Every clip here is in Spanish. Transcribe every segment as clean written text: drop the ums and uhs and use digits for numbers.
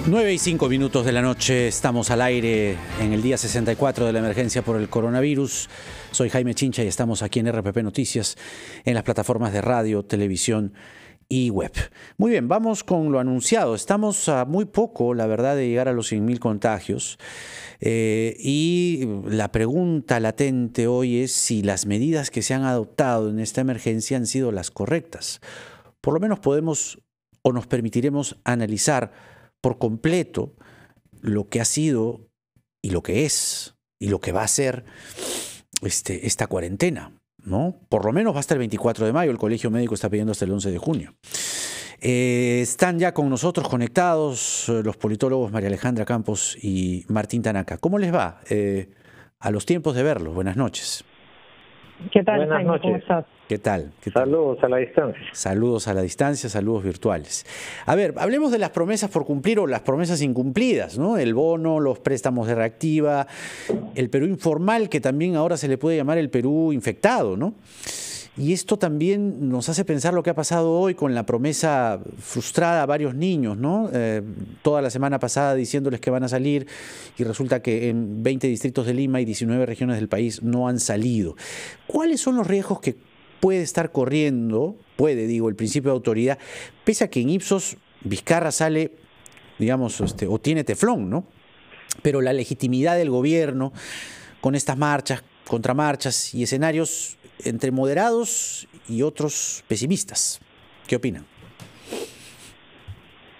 9:05 de la noche, estamos al aire en el día 64 de la emergencia por el coronavirus. Soy Jaime Chincha y estamos aquí en RPP Noticias, en las plataformas de radio, televisión y web. Muy bien, vamos con lo anunciado. Estamos a muy poco, la verdad, de llegar a los 100.000 contagios. Y la pregunta latente hoy es si las medidas que se han adoptado en esta emergencia han sido las correctas. Por lo menos podemos o nos permitiremos analizar por completo lo que ha sido y lo que es y lo que va a ser esta cuarentena, ¿no? Por lo menos va hasta el 24 de mayo, el Colegio Médico está pidiendo hasta el 11 de junio. Están ya con nosotros conectados los politólogos María Alejandra Campos y Martín Tanaka. ¿Cómo les va? A los tiempos de verlos, buenas noches. ¿Qué tal, Buenas Jaime? noches. ¿Cómo estás? ¿Qué tal? Saludos a la distancia. Saludos a la distancia, saludos virtuales. A ver, hablemos de las promesas por cumplir o las promesas incumplidas, ¿no? El bono, los préstamos de reactiva, el Perú informal, que también ahora se le puede llamar el Perú infectado, ¿no? Y esto también nos hace pensar lo que ha pasado hoy con la promesa frustrada a varios niños, ¿no? Toda la semana pasada diciéndoles que van a salir y resulta que en 20 distritos de Lima y 19 regiones del país no han salido. ¿Cuáles son los riesgos que puede estar corriendo, el principio de autoridad, pese a que en Ipsos Vizcarra sale, digamos, o tiene teflón, ¿no? Pero la legitimidad del gobierno con estas marchas, contramarchas y escenarios entre moderados y otros pesimistas. ¿Qué opinan?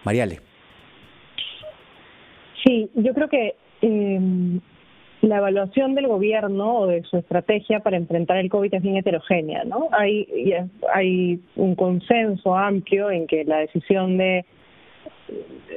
Mariale. Sí, yo creo que la evaluación del gobierno o de su estrategia para enfrentar el COVID es bien heterogénea, ¿no? Hay un consenso amplio en que la decisión de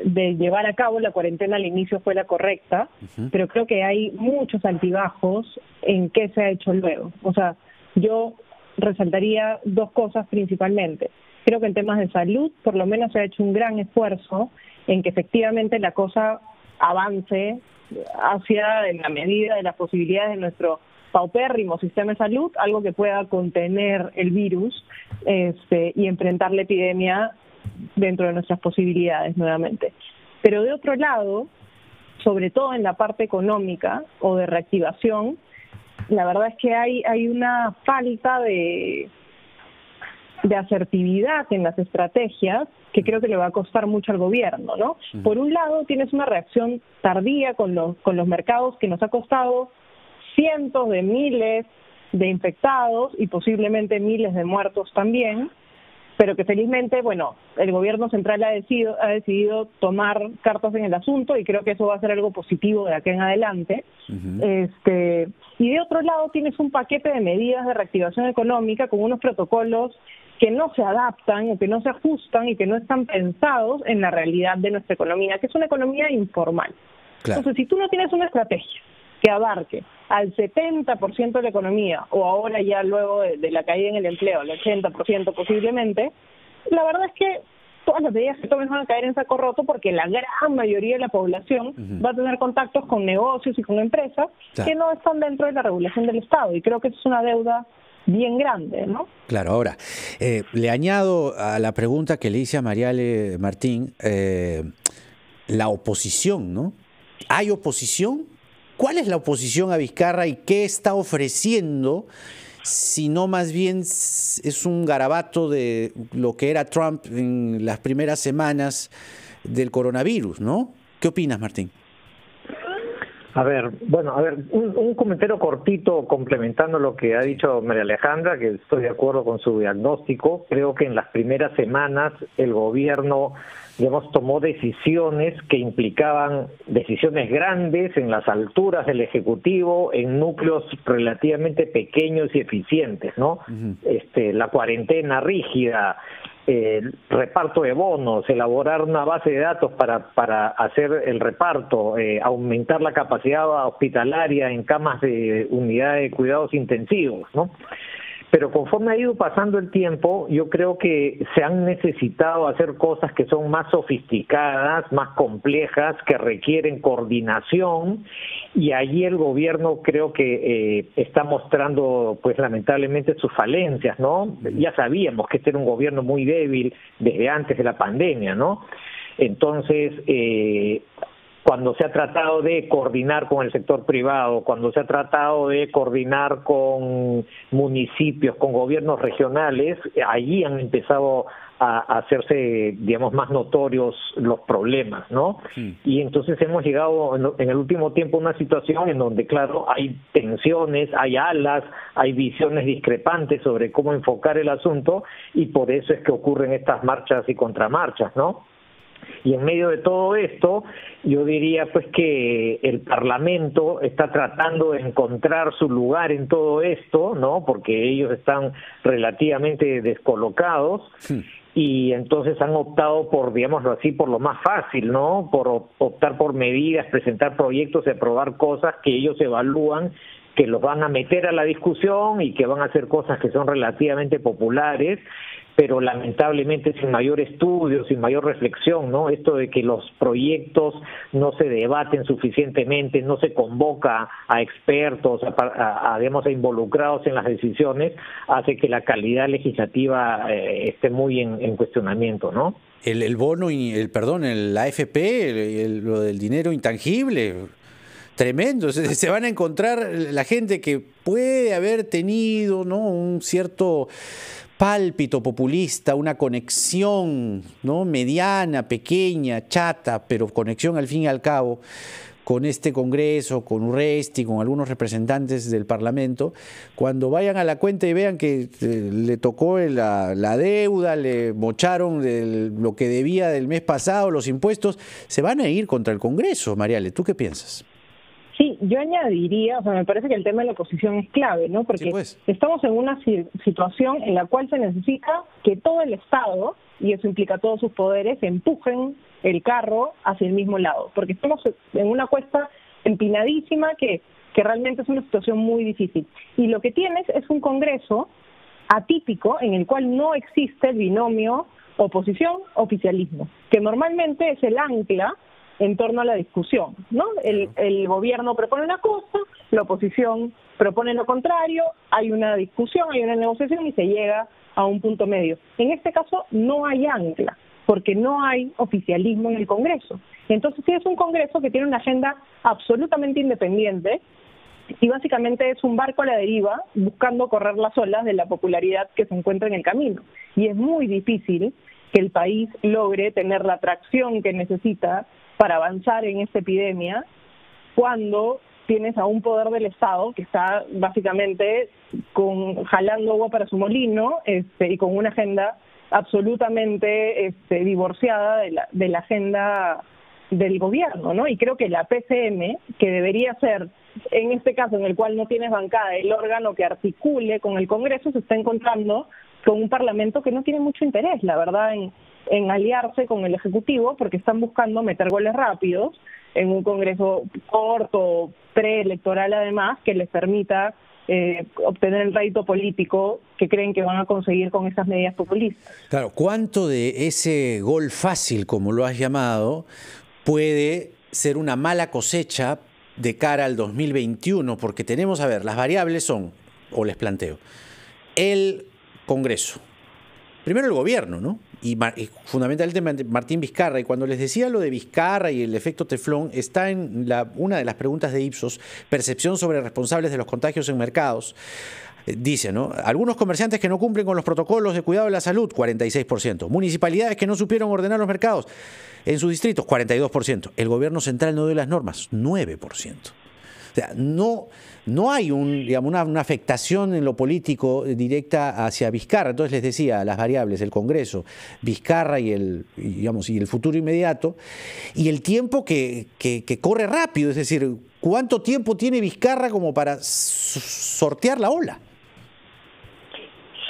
llevar a cabo la cuarentena al inicio fue la correcta, pero creo que hay muchos altibajos en qué se ha hecho luego. O sea, yo resaltaría dos cosas principalmente. Creo que en temas de salud, por lo menos se ha hecho un gran esfuerzo en que efectivamente la cosa avance hacia, en la medida de las posibilidades de nuestro paupérrimo sistema de salud, algo que pueda contener el virus y enfrentar la epidemia dentro de nuestras posibilidades nuevamente. Pero de otro lado, sobre todo en la parte económica o de reactivación, la verdad es que hay una falta de asertividad en las estrategias que creo que le va a costar mucho al gobierno, ¿no? Por un lado, tienes una reacción tardía con los mercados que nos ha costado cientos de miles de infectados y posiblemente miles de muertos también, pero que felizmente, bueno, el gobierno central ha decidido tomar cartas en el asunto y creo que eso va a ser algo positivo de aquí en adelante. Y de otro lado tienes un paquete de medidas de reactivación económica con unos protocolos que no se adaptan o que no se ajustan y que no están pensados en la realidad de nuestra economía, que es una economía informal. Claro. Entonces, si tú no tienes una estrategia que abarque al 70% de la economía, o ahora ya luego de la caída en el empleo, al 80% posiblemente, la verdad es que todas las medidas que tomen van a caer en saco roto porque la gran mayoría de la población va a tener contactos con negocios y con empresas que no están dentro de la regulación del Estado, y creo que eso es una deuda bien grande, ¿no? Claro, ahora, le añado a la pregunta que le hice a Mariale Martín, la oposición, ¿no? ¿Hay oposición? ¿Cuál es la oposición a Vizcarra y qué está ofreciendo? Si no, más bien es un garabato de lo que era Trump en las primeras semanas del coronavirus, ¿no? ¿Qué opinas, Martín? Un comentario cortito complementando lo que ha dicho María Alejandra, que estoy de acuerdo con su diagnóstico. Creo que en las primeras semanas el gobierno, tomó decisiones que implicaban decisiones grandes en las alturas del Ejecutivo, en núcleos relativamente pequeños y eficientes, ¿no? La cuarentena rígida, reparto de bonos, elaborar una base de datos para hacer el reparto, aumentar la capacidad hospitalaria en camas de unidad de cuidados intensivos, ¿no? Pero conforme ha ido pasando el tiempo, yo creo que se han necesitado hacer cosas que son más sofisticadas, más complejas, que requieren coordinación, y allí el gobierno creo que está mostrando, pues lamentablemente, sus falencias, ¿no? Ya sabíamos que este era un gobierno muy débil desde antes de la pandemia, ¿no? Entonces, cuando se ha tratado de coordinar con el sector privado, cuando se ha tratado de coordinar con municipios, con gobiernos regionales, allí han empezado a hacerse, digamos, más notorios los problemas, ¿no? Sí. Y entonces hemos llegado en el último tiempo a una situación en donde, claro, hay tensiones, hay alas, hay visiones discrepantes sobre cómo enfocar el asunto, y por eso es que ocurren estas marchas y contramarchas, ¿no? Y en medio de todo esto, yo diría pues que el Parlamento está tratando de encontrar su lugar en todo esto, ¿no? Porque ellos están relativamente descolocados. Sí. Y entonces han optado por, digámoslo así, por lo más fácil, ¿no? Por optar por medidas, presentar proyectos y aprobar cosas que ellos evalúan que los van a meter a la discusión y que van a hacer cosas que son relativamente populares, pero lamentablemente sin mayor estudio, sin mayor reflexión, ¿no? Esto de que los proyectos no se debaten suficientemente, no se convoca a expertos, digamos, a involucrados en las decisiones, hace que la calidad legislativa esté muy en cuestionamiento, ¿no? El bono y la AFP, lo del dinero intangible, tremendo. Se van a encontrar la gente que puede haber tenido, ¿no?, un cierto pálpito populista, una conexión, ¿no?, mediana, pequeña, chata, pero conexión al fin y al cabo con este Congreso, con Urresti, con algunos representantes del Parlamento. Cuando vayan a la cuenta y vean que le tocó la deuda, le mocharon lo que debía del mes pasado, los impuestos, se van a ir contra el Congreso. Mariale, ¿tú qué piensas? Sí, yo añadiría, me parece que el tema de la oposición es clave, ¿no? Porque sí, pues, estamos en una situación en la cual se necesita que todo el Estado, y eso implica todos sus poderes, empujen el carro hacia el mismo lado, porque estamos en una cuesta empinadísima que realmente es una situación muy difícil. Y lo que tienes es un Congreso atípico en el cual no existe el binomio oposición-oficialismo, que normalmente es el ancla en torno a la discusión, ¿no? El gobierno propone una cosa, la oposición propone lo contrario, hay una discusión, hay una negociación y se llega a un punto medio. En este caso no hay ancla, porque no hay oficialismo en el Congreso. Entonces sí es un Congreso que tiene una agenda absolutamente independiente y básicamente es un barco a la deriva buscando correr las olas de la popularidad que se encuentra en el camino. Y es muy difícil que el país logre tener la tracción que necesita para avanzar en esta epidemia cuando tienes a un poder del Estado que está básicamente jalando agua para su molino y con una agenda absolutamente divorciada de la agenda del gobierno, ¿no? Y creo que la PCM, que debería ser, en este caso en el cual no tienes bancada, el órgano que articule con el Congreso, se está encontrando con un Parlamento que no tiene mucho interés, la verdad, en aliarse con el Ejecutivo, porque están buscando meter goles rápidos en un Congreso corto, preelectoral además, que les permita obtener el rédito político que creen que van a conseguir con esas medidas populistas. Claro, ¿cuánto de ese gol fácil, como lo has llamado, puede ser una mala cosecha de cara al 2021? Porque tenemos, a ver, las variables son, o les planteo, el Congreso, primero el gobierno, ¿no? Y fundamentalmente Martín Vizcarra. Y cuando les decía lo de Vizcarra y el efecto teflón, está en una de las preguntas de Ipsos, percepción sobre responsables de los contagios en mercados. Dice, ¿no?, algunos comerciantes que no cumplen con los protocolos de cuidado de la salud, 46%. Municipalidades que no supieron ordenar los mercados en sus distritos, 42%. El gobierno central no dio las normas, 9%. O sea, no hay una afectación en lo político directa hacia Vizcarra. Entonces les decía, las variables, el Congreso, Vizcarra y el futuro inmediato, y el tiempo que corre rápido, es decir, ¿cuánto tiempo tiene Vizcarra como para sortear la ola?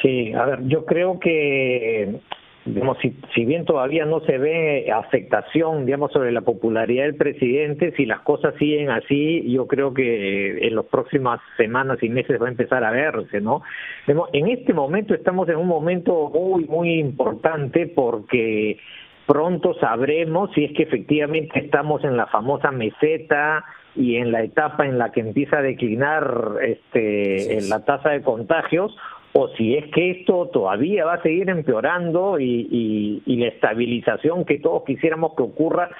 Sí, a ver, yo creo que, digamos, si bien todavía no se ve afectación, digamos, sobre la popularidad del presidente, si las cosas siguen así, yo creo que en las próximas semanas y meses va a empezar a verse, ¿no? En este momento estamos en un momento muy, muy importante porque pronto sabremos si es que efectivamente estamos en la famosa meseta y en la etapa en la que empieza a declinar la tasa de contagios, o si es que esto todavía va a seguir empeorando y la estabilización que todos quisiéramos que ocurra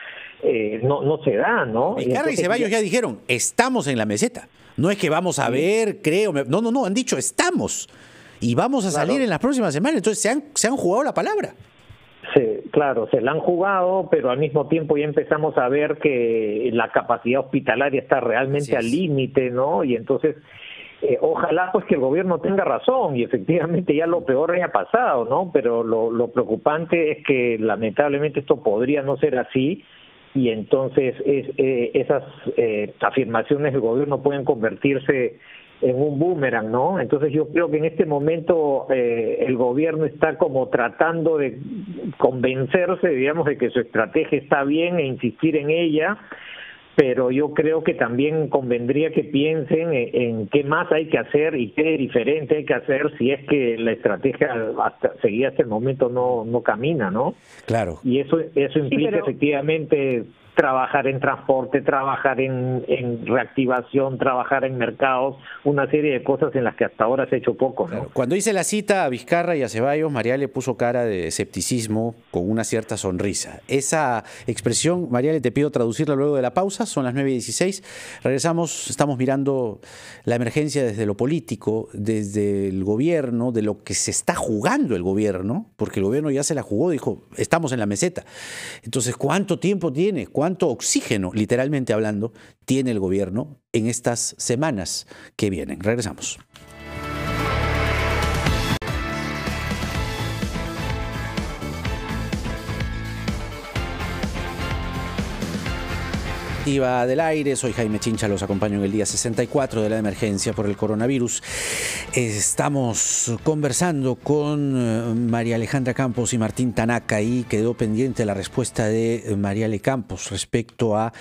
no se da, ¿no? Vizcarra y Ceballos ya dijeron, estamos en la meseta. No es que vamos a ver, creo. No, han dicho estamos. Y vamos a salir en las próximas semanas. Entonces se han jugado la palabra. Sí, claro, se la han jugado, pero al mismo tiempo ya empezamos a ver que la capacidad hospitalaria está realmente al límite, ¿no? Y entonces, ojalá pues que el gobierno tenga razón y efectivamente ya lo peor haya pasado, ¿no? Pero lo preocupante es que lamentablemente esto podría no ser así y entonces esas afirmaciones del gobierno pueden convertirse en un boomerang, ¿no? Entonces yo creo que en este momento el gobierno está como tratando de convencerse, digamos, de que su estrategia está bien e insistir en ella, pero yo creo que también convendría que piensen en qué más hay que hacer y qué diferente hay que hacer si es que la estrategia seguida hasta el momento no camina, ¿no? Claro. Y eso implica efectivamente trabajar en transporte, trabajar en reactivación, trabajar en mercados, una serie de cosas en las que hasta ahora se ha hecho poco, ¿no? Claro. Cuando hice la cita a Vizcarra y a Ceballos, María le puso cara de escepticismo con una cierta sonrisa. Esa expresión, María, le te pido traducirla luego de la pausa, son las 9:16. Regresamos, estamos mirando la emergencia desde lo político, desde el gobierno, de lo que se está jugando el gobierno, porque el gobierno ya se la jugó, dijo, estamos en la meseta. Entonces, ¿cuánto tiempo tiene? ¿Cuánto oxígeno, literalmente hablando, tiene el gobierno en estas semanas que vienen? Regresamos. Del aire, soy Jaime Chincha, los acompaño en el día 64 de la emergencia por el coronavirus. Estamos conversando con María Alejandra Campos y Martín Tanaka y quedó pendiente la respuesta de María Ale Campos respecto a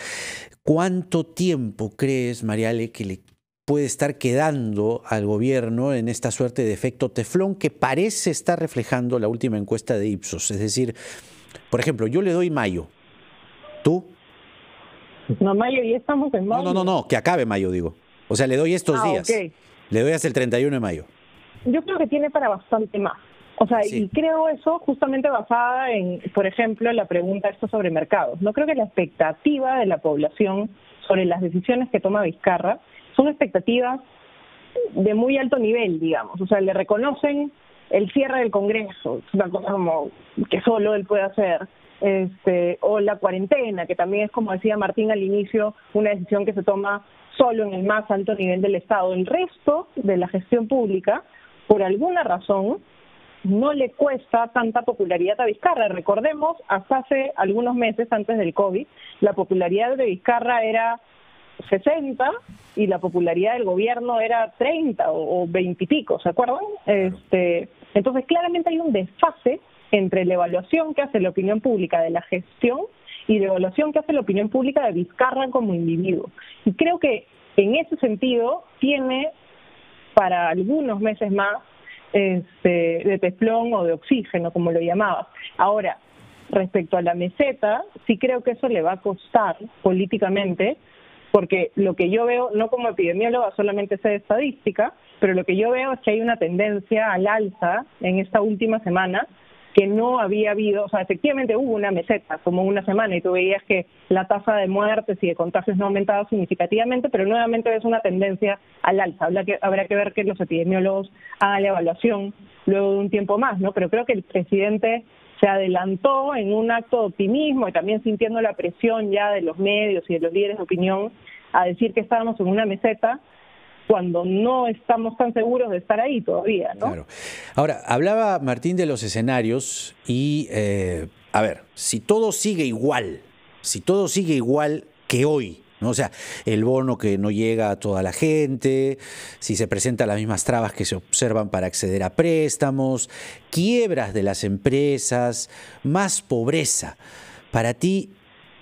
cuánto tiempo crees, María Ale, que le puede estar quedando al gobierno en esta suerte de efecto teflón que parece estar reflejando la última encuesta de Ipsos. Es decir, por ejemplo, yo le doy mayo. ¿Tú? No, mayo, ya estamos en mayo. No, que acabe mayo, digo. O sea, le doy estos días. Okay. Le doy hasta el 31 de mayo. Yo creo que tiene para bastante más. O sea, sí. Y creo eso justamente basada en, por ejemplo, la pregunta esto sobre mercados. No creo que la expectativa de la población sobre las decisiones que toma Vizcarra son expectativas de muy alto nivel, digamos. O sea, le reconocen el cierre del Congreso, es una cosa como que solo él puede hacer. O la cuarentena, que también es, como decía Martín al inicio, una decisión que se toma solo en el más alto nivel del Estado. El resto de la gestión pública, por alguna razón, no le cuesta tanta popularidad a Vizcarra. Recordemos, hasta hace algunos meses, antes del COVID, la popularidad de Vizcarra era 60 y la popularidad del gobierno era 30 o 20 y pico, ¿se acuerdan? Entonces, claramente hay un desfase entre la evaluación que hace la opinión pública de la gestión y la evaluación que hace la opinión pública de Vizcarra como individuo. Y creo que en ese sentido tiene para algunos meses más de teflón o de oxígeno, como lo llamabas. Ahora, respecto a la meseta, sí creo que eso le va a costar políticamente, porque lo que yo veo, no como epidemióloga solamente sé de estadística, pero lo que yo veo es que hay una tendencia al alza en esta última semana que no había habido. O sea, efectivamente hubo una meseta como una semana y tú veías que la tasa de muertes y de contagios no ha aumentado significativamente, pero nuevamente es una tendencia al alza. Habrá que ver que los epidemiólogos hagan la evaluación luego de un tiempo más, ¿no? Pero creo que el presidente se adelantó en un acto de optimismo y también sintiendo la presión ya de los medios y de los líderes de opinión a decir que estábamos en una meseta, cuando no estamos tan seguros de estar ahí todavía, ¿no? Claro. Ahora, hablaba Martín de los escenarios y, a ver, si todo sigue igual que hoy, ¿no? O sea, el bono que no llega a toda la gente, si se presentan las mismas trabas que se observan para acceder a préstamos, quiebras de las empresas, más pobreza, para ti,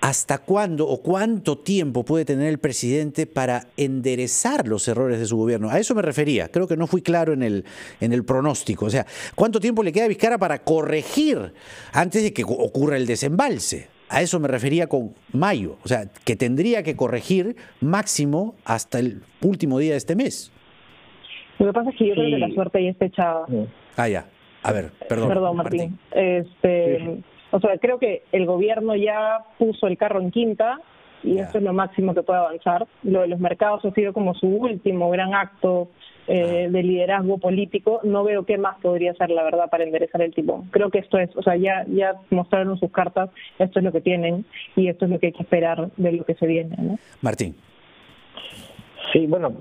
¿hasta cuándo o cuánto tiempo puede tener el presidente para enderezar los errores de su gobierno? A eso me refería. Creo que no fui claro en el pronóstico. O sea, ¿cuánto tiempo le queda a Vizcarra para corregir antes de que ocurra el desembalse? A eso me refería con mayo. O sea, que tendría que corregir máximo hasta el último día de este mes. Lo que pasa es que yo creo que la suerte ya está echada. Ah, ya. A ver, perdón. Perdón, Martín. O sea, creo que el gobierno ya puso el carro en quinta y esto es lo máximo que puede avanzar. Lo de los mercados ha sido como su último gran acto de liderazgo político. No veo qué más podría ser, la verdad, para enderezar el timón. Creo que esto es, o sea, ya mostraron sus cartas, esto es lo que tienen y esto es lo que hay que esperar de lo que se viene, ¿no? Martín. Sí, bueno,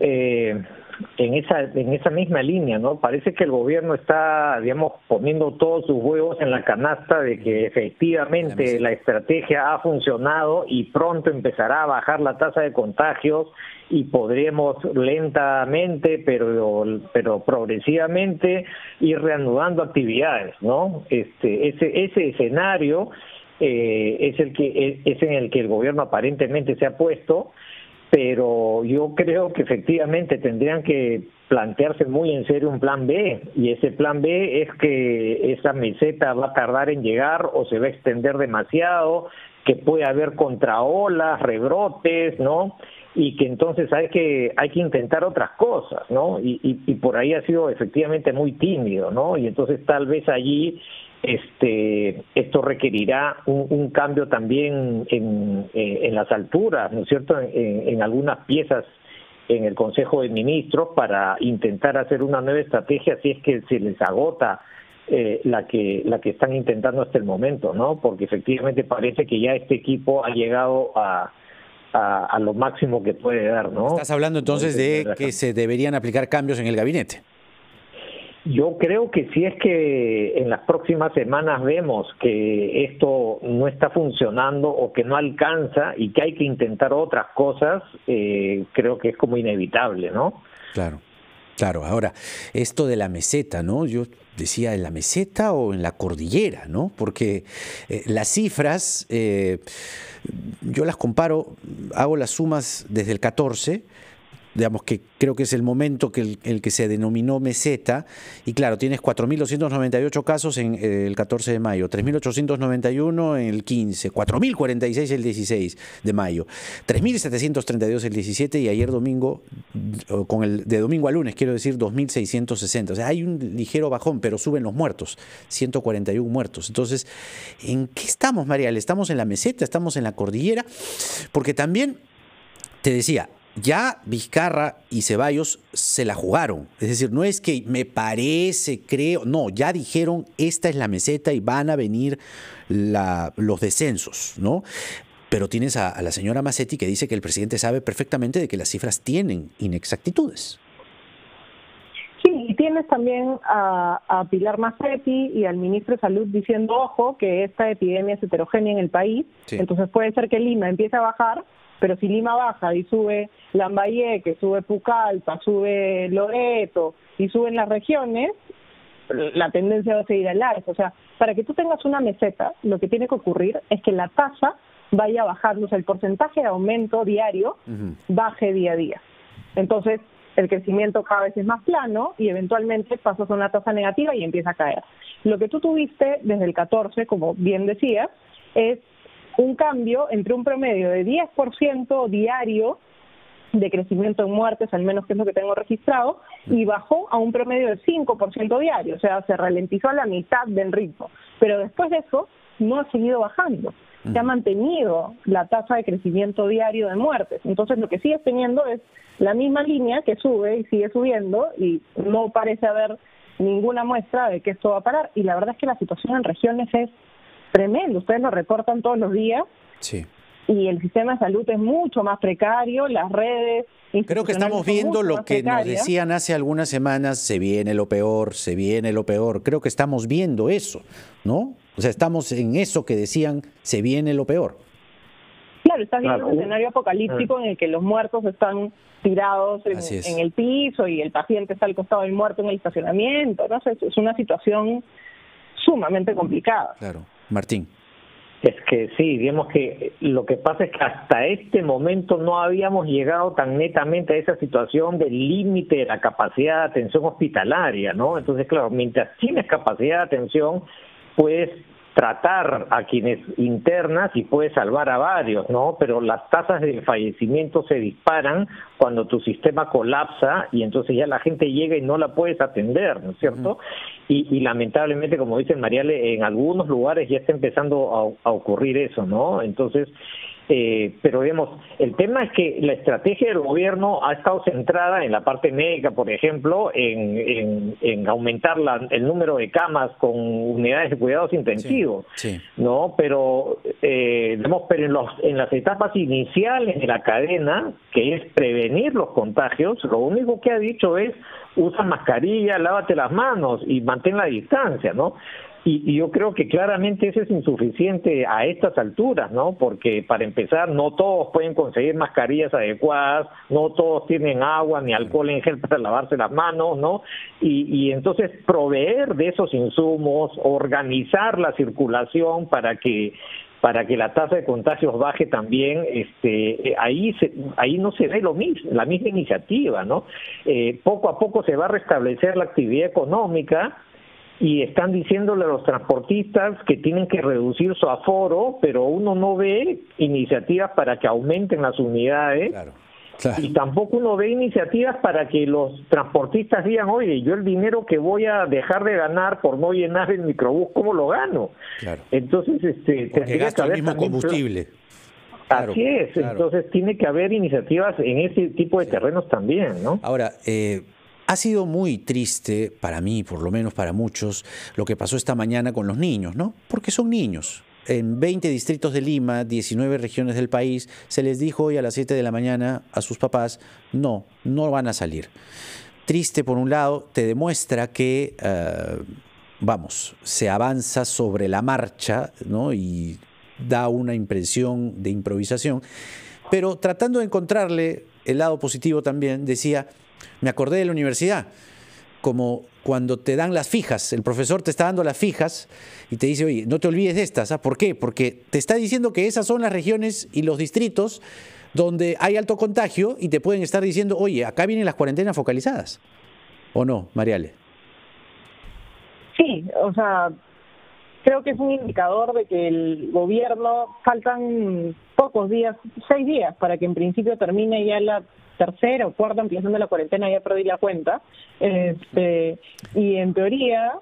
en esa misma línea, ¿no? Parece que el gobierno está, digamos, poniendo todos sus huevos en la canasta de que efectivamente la estrategia ha funcionado y pronto empezará a bajar la tasa de contagios y podremos lentamente, pero progresivamente ir reanudando actividades, ¿no? Ese escenario es en el que el gobierno aparentemente se ha puesto. Pero yo creo que efectivamente tendrían que plantearse muy en serio un plan B, y ese plan B es que esa meseta va a tardar en llegar o se va a extender demasiado, que puede haber contraolas, rebrotes, ¿no? Y que entonces hay que intentar otras cosas, ¿no? Y por ahí ha sido efectivamente muy tímido, ¿no? Y entonces tal vez allí esto requerirá un cambio también en las alturas, ¿no es cierto?, en algunas piezas en el Consejo de Ministros para intentar hacer una nueva estrategia si es que se les agota la que están intentando hasta el momento, ¿no? Porque efectivamente parece que ya este equipo ha llegado a lo máximo que puede dar, ¿no? Estás hablando entonces de que se deberían aplicar cambios en el gabinete. Yo creo que si es que en las próximas semanas vemos que esto no está funcionando o que no alcanza y que hay que intentar otras cosas, creo que es como inevitable, ¿no? Claro. Ahora, esto de la meseta, ¿no? Yo decía, ¿en la meseta o en la cordillera, no? Porque las cifras, yo las comparo, hago las sumas desde el 14, digamos que creo que es el momento que el que se denominó meseta, y claro, tienes 4.298 casos en el 14 de mayo, 3.891 en el 15, 4.046 el 16 de mayo, 3.732 el 17 y ayer domingo, de domingo a lunes, quiero decir, 2.660. O sea, hay un ligero bajón, pero suben los muertos, 141 muertos. Entonces, ¿en qué estamos, Mariale? ¿Estamos en la meseta? ¿Estamos en la cordillera? Porque también, te decía, ya Vizcarra y Ceballos se la jugaron. Es decir, no es que me parece, creo, no, ya dijeron esta es la meseta y van a venir los descensos, ¿no? Pero tienes a la señora Macetti que dice que el presidente sabe perfectamente de que las cifras tienen inexactitudes. Sí, y tienes también a Pilar Macetti y al ministro de Salud diciendo, ojo, que esta epidemia es heterogénea en el país, sí. Entonces puede ser que Lima empiece a bajar, pero si Lima baja y sube Lambayeque, sube Pucallpa, sube Loreto y suben las regiones, la tendencia va a seguir al alza. O sea, para que tú tengas una meseta, lo que tiene que ocurrir es que la tasa vaya bajando, o sea, el porcentaje de aumento diario baje día a día. Entonces, el crecimiento cada vez es más plano y eventualmente pasas a una tasa negativa y empieza a caer. Lo que tú tuviste desde el 14, como bien decías, es un cambio entre un promedio de 10% diario de crecimiento en muertes, al menos que es lo que tengo registrado, y bajó a un promedio de 5% diario, o sea, se ralentizó a la mitad del ritmo. Pero después de eso, no ha seguido bajando. Se ha mantenido la tasa de crecimiento diario de muertes. Entonces, lo que sigues teniendo es la misma línea que sube y sigue subiendo, y no parece haber ninguna muestra de que esto va a parar. Y la verdad es que la situación en regiones es tremendo, ustedes lo reportan todos los días. Sí. Y el sistema de salud es mucho más precario, las redes... Creo que estamos viendo lo que nos decían hace algunas semanas, se viene lo peor. Creo que estamos viendo eso, ¿no? O sea, estamos en eso que decían, se viene lo peor. Claro, estás viendo un escenario apocalíptico en el que los muertos están tirados en el piso y el paciente está al costado del muerto en el estacionamiento, ¿no? O sea, es una situación sumamente complicada. Claro. Martín. Es que sí, digamos que lo que pasa es que hasta este momento no habíamos llegado tan netamente a esa situación del límite de la capacidad de atención hospitalaria, ¿no? Entonces, claro, mientras tienes capacidad de atención, puedes tratar a quienes internas y puedes salvar a varios, ¿no? Pero las tasas de fallecimiento se disparan cuando tu sistema colapsa y entonces ya la gente llega y no la puedes atender, ¿no es cierto? Y lamentablemente, como dice Mariale, en algunos lugares ya está empezando a ocurrir eso, ¿no? Entonces, pero digamos, el tema es que la estrategia del gobierno ha estado centrada en la parte médica, por ejemplo, en aumentar el número de camas con unidades de cuidados intensivos, ¿no? Pero, digamos, pero en las etapas iniciales de la cadena, que es prevenir los contagios, lo único que ha dicho es usa mascarilla, lávate las manos y mantén la distancia, ¿no? Y yo creo que claramente eso es insuficiente a estas alturas, ¿no? Porque para empezar, no todos pueden conseguir mascarillas adecuadas, no todos tienen agua ni alcohol en gel para lavarse las manos, ¿no? Y entonces proveer de esos insumos, organizar la circulación para que la tasa de contagios baje también, ahí no se ve lo mismo, la misma iniciativa, ¿no? Poco a poco se va a restablecer la actividad económica y están diciéndole a los transportistas que tienen que reducir su aforo, pero uno no ve iniciativas para que aumenten las unidades. Claro. Y tampoco uno ve iniciativas para que los transportistas digan, oye, yo el dinero que voy a dejar de ganar por no llenar el microbús, ¿cómo lo gano? Claro. Entonces, porque gasta el mismo combustible. Así es, claro. Entonces tiene que haber iniciativas en ese tipo de terrenos también, ¿no? Ahora, ha sido muy triste para mí, por lo menos para muchos, lo que pasó esta mañana con los niños, ¿no? Porque son niños. En 20 distritos de Lima, 19 regiones del país, se les dijo hoy a las 7 de la mañana a sus papás, no van a salir. Triste por un lado, te demuestra que, se avanza sobre la marcha, ¿no? Y da una impresión de improvisación, pero tratando de encontrarle el lado positivo también, decía, me acordé de la universidad, como cuando te dan las fijas, el profesor te está dando las fijas y te dice, oye, no te olvides de estas. ¿Por qué? Porque te está diciendo que esas son las regiones y los distritos donde hay alto contagio y te pueden estar diciendo, oye, acá vienen las cuarentenas focalizadas. ¿O no, Mariale? Sí, o sea, creo que es un indicador de que el gobierno, faltan pocos días, 6 días, para que en principio termine ya la tercera o cuarta ampliación de la cuarentena, ya perdí la cuenta, y en teoría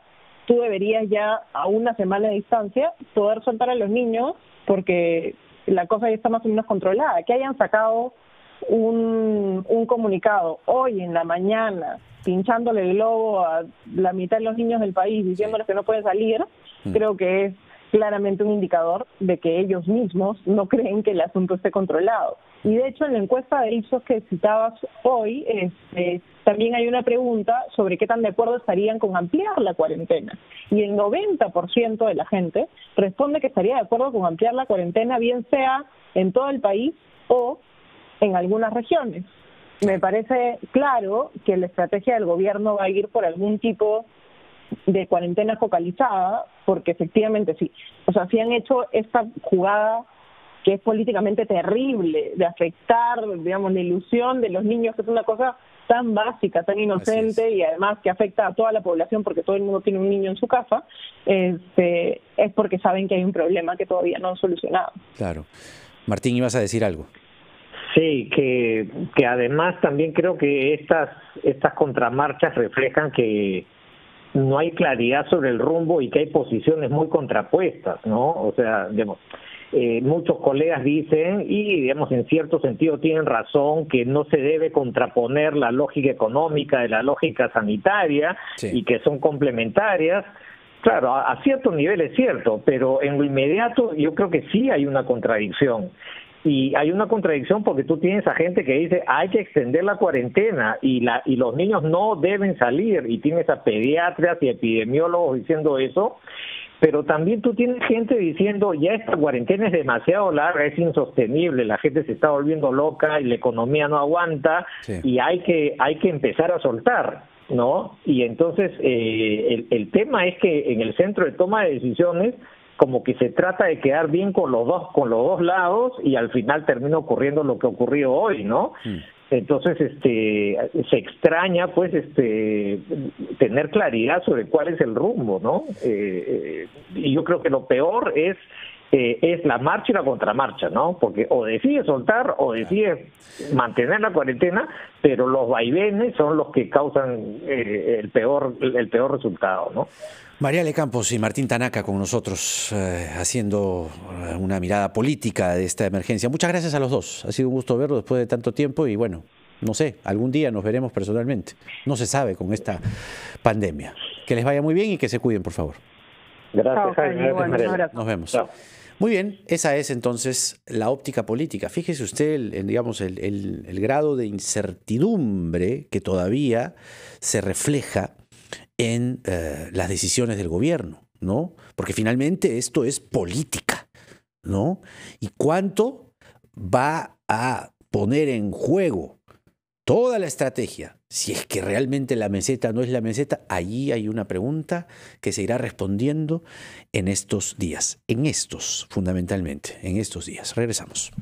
tú deberías ya a una semana de distancia poder soltar a los niños porque la cosa ya está más o menos controlada. Que hayan sacado un comunicado hoy en la mañana pinchándole el globo a la mitad de los niños del país diciéndoles que no pueden salir, creo que es claramente un indicador de que ellos mismos no creen que el asunto esté controlado. Y de hecho en la encuesta de Ipsos que citabas hoy, también hay una pregunta sobre qué tan de acuerdo estarían con ampliar la cuarentena. Y el 90% de la gente responde que estaría de acuerdo con ampliar la cuarentena, bien sea en todo el país o en algunas regiones. Me parece claro que la estrategia del gobierno va a ir por algún tipo de cuarentena focalizada, porque efectivamente sí. O sea, sí han hecho esta jugada que es políticamente terrible, de afectar, digamos, la ilusión de los niños, que es una cosa tan básica, tan inocente y además que afecta a toda la población porque todo el mundo tiene un niño en su casa, es porque saben que hay un problema que todavía no han solucionado. Claro. Martín, ¿ibas a decir algo? Sí, que además también creo que estas contramarchas reflejan que no hay claridad sobre el rumbo y que hay posiciones muy contrapuestas, ¿no? O sea, digamos, muchos colegas dicen, y digamos en cierto sentido tienen razón, que no se debe contraponer la lógica económica de la lógica sanitaria, y que son complementarias. Claro, a cierto nivel es cierto, pero en lo inmediato yo creo que sí hay una contradicción. Y hay una contradicción porque tú tienes a gente que dice hay que extender la cuarentena y los niños no deben salir, y tienes a pediatras y epidemiólogos diciendo eso, pero también tú tienes gente diciendo ya esta cuarentena es demasiado larga, es insostenible, la gente se está volviendo loca y la economía no aguanta, y hay que empezar a soltar, ¿no? Y entonces el tema es que en el centro de toma de decisiones como que se trata de quedar bien con los dos lados y al final termina ocurriendo lo que ocurrió hoy, ¿no? Entonces, se extraña, pues, tener claridad sobre cuál es el rumbo, ¿no? Y yo creo que lo peor es la marcha y la contramarcha, ¿no? Porque o decide soltar o decide mantener la cuarentena, pero los vaivenes son los que causan el peor resultado, ¿no? Mariale Campos y Martín Tanaka con nosotros haciendo una mirada política de esta emergencia. Muchas gracias a los dos. Ha sido un gusto verlo después de tanto tiempo y bueno, no sé, algún día nos veremos personalmente. No se sabe con esta pandemia. Que les vaya muy bien y que se cuiden, por favor. Gracias, Jaime. Nos vemos. Chao. Muy bien, esa es entonces la óptica política. Fíjese usted, el grado de incertidumbre que todavía se refleja en las decisiones del gobierno, ¿no? Porque finalmente esto es política, ¿no? ¿Y cuánto va a poner en juego toda la estrategia? Si es que realmente la meseta no es la meseta, allí hay una pregunta que se irá respondiendo en estos días, fundamentalmente, en estos días. Regresamos.